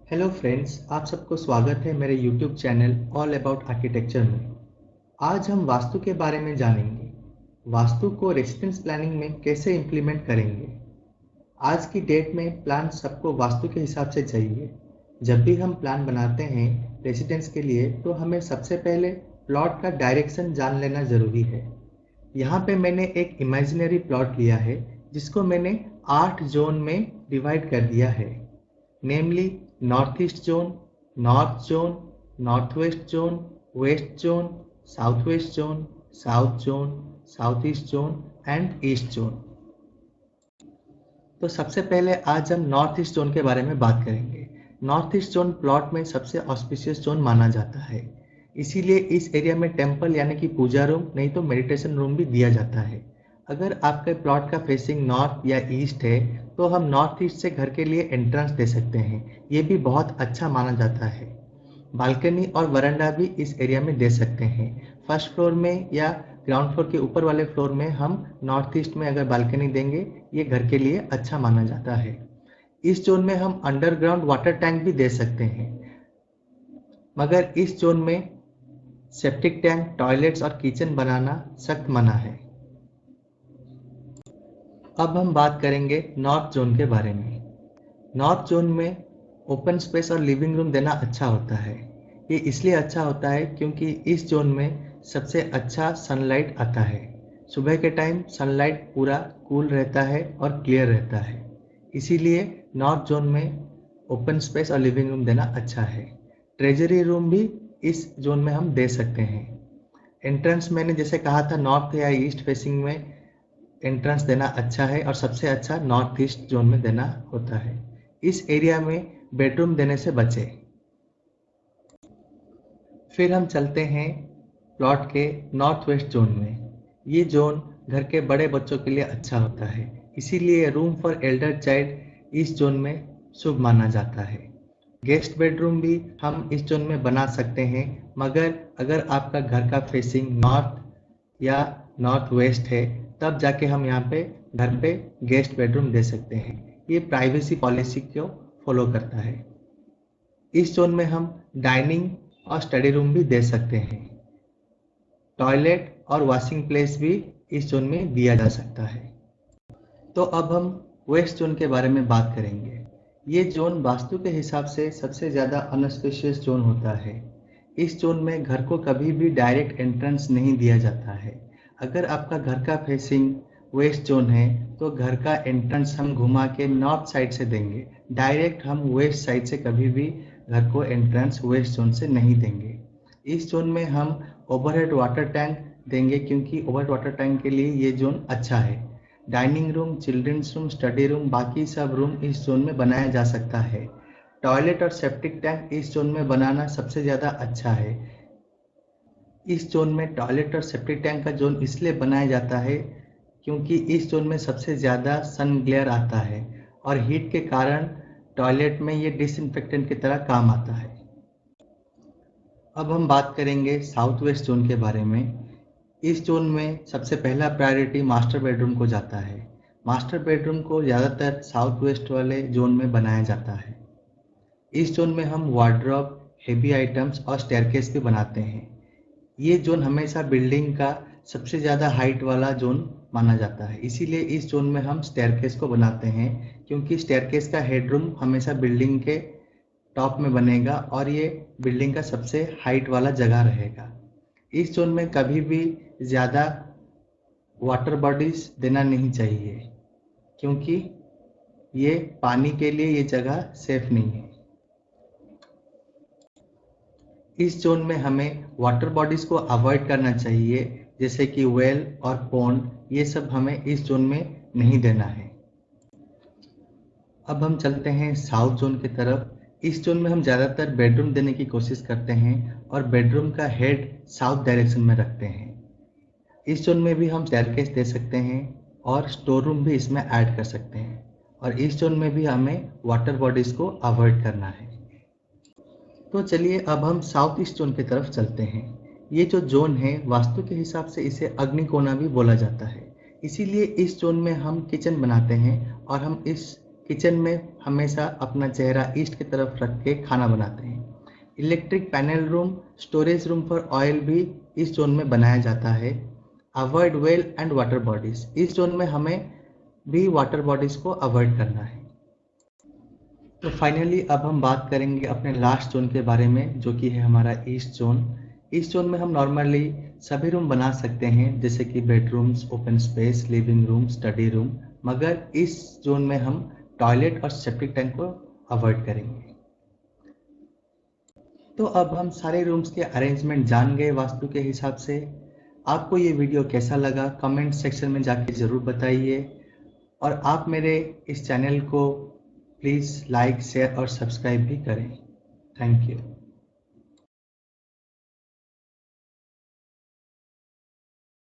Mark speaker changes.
Speaker 1: Hello friends, आप सबको स्वागत है मेरे YouTube channel all about architecture में। आज हम वास्तु के बारे में जानेंगे। वास्तु को रेजिडेंस प्लानिंग में कैसे इम्प्लीमेंट करेंगे। आज की डेट में प्लान सबको वास्तु के हिसाब से चाहिए। जब भी हम प्लान बनाते हैं रेजिडेंस के लिए तो हमें सबसे पहले प्लॉट का डायरेक्शन जान लेना ज़रूरी है। यहाँ पे मैंने एक इमेजिनरी प्लॉट लिया है जिसको मैंने 8 जोन में डिवाइड कर दिया है। Namely north east zone, north zone, north west zone, west zone, south west zone, south zone, south east zone and east zone. तो सबसे पहले आज हम नॉर्थ ईस्ट जोन के बारे में बात करेंगे। नॉर्थ ईस्ट जोन प्लॉट में सबसे ऑस्पिशियस जोन माना जाता है, इसीलिए इस एरिया में टेम्पल यानी कि पूजा रूम नहीं तो मेडिटेशन रूम भी दिया जाता है। अगर आपके प्लॉट का फेसिंग नॉर्थ या ईस्ट है तो हम नॉर्थ ईस्ट से घर के लिए एंट्रेंस दे सकते हैं, ये भी बहुत अच्छा माना जाता है। बालकनी और वरांडा भी इस एरिया में दे सकते हैं। फर्स्ट फ्लोर में या ग्राउंड फ्लोर के ऊपर वाले फ्लोर में हम नॉर्थ ईस्ट में अगर बालकनी देंगे ये घर के लिए अच्छा माना जाता है। इस जोन में हम अंडरग्राउंड वाटर टैंक भी दे सकते हैं, मगर इस जोन में सेप्टिक टैंक, टॉयलेट्स और किचन बनाना सख्त मना है। अब हम बात करेंगे नॉर्थ जोन के बारे में। नॉर्थ जोन में ओपन स्पेस और लिविंग रूम देना अच्छा होता है। ये इसलिए अच्छा होता है क्योंकि इस जोन में सबसे अच्छा सनलाइट आता है। सुबह के टाइम सनलाइट पूरा कूल रहता है और क्लियर रहता है, इसीलिए नॉर्थ जोन में ओपन स्पेस और लिविंग रूम देना अच्छा है। ट्रेजरी रूम भी इस जोन में हम दे सकते हैं। एंट्रेंस मैंने जैसे कहा था नॉर्थ या ईस्ट फेसिंग में एंट्रेंस देना अच्छा है और सबसे अच्छा नॉर्थ ईस्ट जोन में देना होता है। इस एरिया में बेडरूम देने से बचे। फिर हम चलते हैं प्लॉट के नॉर्थ वेस्ट जोन में। ये जोन घर के बड़े बच्चों के लिए अच्छा होता है, इसीलिए रूम फॉर एल्डर चाइल्ड इस जोन में शुभ माना जाता है। गेस्ट बेडरूम भी हम इस जोन में बना सकते हैं, मगर अगर आपका घर का फेसिंग नॉर्थ या नॉर्थ वेस्ट है तब जाके हम यहाँ पे घर पे गेस्ट बेडरूम दे सकते हैं। ये प्राइवेसी पॉलिसी को फॉलो करता है। इस जोन में हम डाइनिंग और स्टडी रूम भी दे सकते हैं। टॉयलेट और वॉशिंग प्लेस भी इस जोन में दिया जा सकता है। तो अब हम वेस्ट जोन के बारे में बात करेंगे। ये जोन वास्तु के हिसाब से सबसे ज़्यादा अनस्पेशियस जोन होता है। इस जोन में घर को कभी भी डायरेक्ट एंट्रेंस नहीं दिया जाता है। अगर आपका घर का फेसिंग वेस्ट जोन है तो घर का एंट्रेंस हम घुमा के नॉर्थ साइड से देंगे। डायरेक्ट हम वेस्ट साइड से कभी भी घर को एंट्रेंस वेस्ट जोन से नहीं देंगे। इस जोन में हम ओवरहेड वाटर टैंक देंगे क्योंकि ओवरहेड वाटर टैंक के लिए ये जोन अच्छा है। Dining room, children's room, study room, बाकी सब रूम इस जोन में बनाया जा सकता है। टॉयलेट और सेप्टिक टैंक इस जोन में बनाना सबसे ज़्यादा अच्छा है। इस जोन में टॉयलेट और सेप्टिक टैंक का जोन इसलिए बनाया जाता है क्योंकि इस जोन में सबसे ज़्यादा सन ग्लेयर आता है और हीट के कारण टॉयलेट में ये डिसइंफेक्टेंट की तरह काम आता है। अब हम बात करेंगे साउथ वेस्ट जोन के बारे में। इस जोन में सबसे पहला प्रायोरिटी मास्टर बेडरूम को जाता है। मास्टर बेडरूम को ज़्यादातर साउथ वेस्ट वाले जोन में बनाया जाता है। इस जोन में हम वार्डरोब, हेवी आइटम्स और स्टेयरकेस भी बनाते हैं। ये जोन हमेशा बिल्डिंग का सबसे ज़्यादा हाइट वाला जोन माना जाता है, इसीलिए इस जोन में हम स्टेयरकेस को बनाते हैं क्योंकि स्टेयरकेस का हेडरूम हमेशा बिल्डिंग के टॉप में बनेगा और ये बिल्डिंग का सबसे हाइट वाला जगह रहेगा। इस जोन में कभी भी ज़्यादा वाटर बॉडीज देना नहीं चाहिए क्योंकि ये पानी के लिए ये जगह सेफ नहीं है। इस जोन में हमें वाटर बॉडीज को अवॉइड करना चाहिए, जैसे कि वेल और पॉन्ड, ये सब हमें इस जोन में नहीं देना है। अब हम चलते हैं साउथ जोन की तरफ। इस जोन में हम ज़्यादातर बेडरूम देने की कोशिश करते हैं और बेडरूम का हेड साउथ डायरेक्शन में रखते हैं। इस जोन में भी हम स्टेयरकेस दे सकते हैं और स्टोर रूम भी इसमें ऐड कर सकते हैं और इस जोन में भी हमें वाटर बॉडीज को अवॉइड करना है। तो चलिए अब हम साउथ ईस्ट जोन की तरफ चलते हैं। ये जो जोन है वास्तु के हिसाब से इसे अग्निकोणा भी बोला जाता है, इसीलिए इस जोन में हम किचन बनाते हैं और हम इस किचन में हमेशा अपना चेहरा ईस्ट की तरफ रख के खाना बनाते हैं। Electric panel room, storage room for oil भी इस जोन में बनाया जाता है। Avoid well and water bodies, इस जोन में हमें भी वाटर बॉडीज को अवॉइड करना है। तो फाइनली अब हम बात करेंगे अपने लास्ट जोन के बारे में, जो कि है हमारा ईस्ट जोन। इस जोन में हम नॉर्मली सभी रूम बना सकते हैं, जैसे कि bedrooms, open space, living room, study room, मगर इस जोन में हम टॉयलेट और सेप्टिक टैंक को अवॉइड करेंगे। तो अब हम सारे रूम्स के अरेंजमेंट जान गए वास्तु के हिसाब से। आपको ये वीडियो कैसा लगा कमेंट सेक्शन में जाके ज़रूर बताइए, और आप मेरे इस चैनल को प्लीज़ लाइक, शेयर और सब्सक्राइब भी करें। Thank you.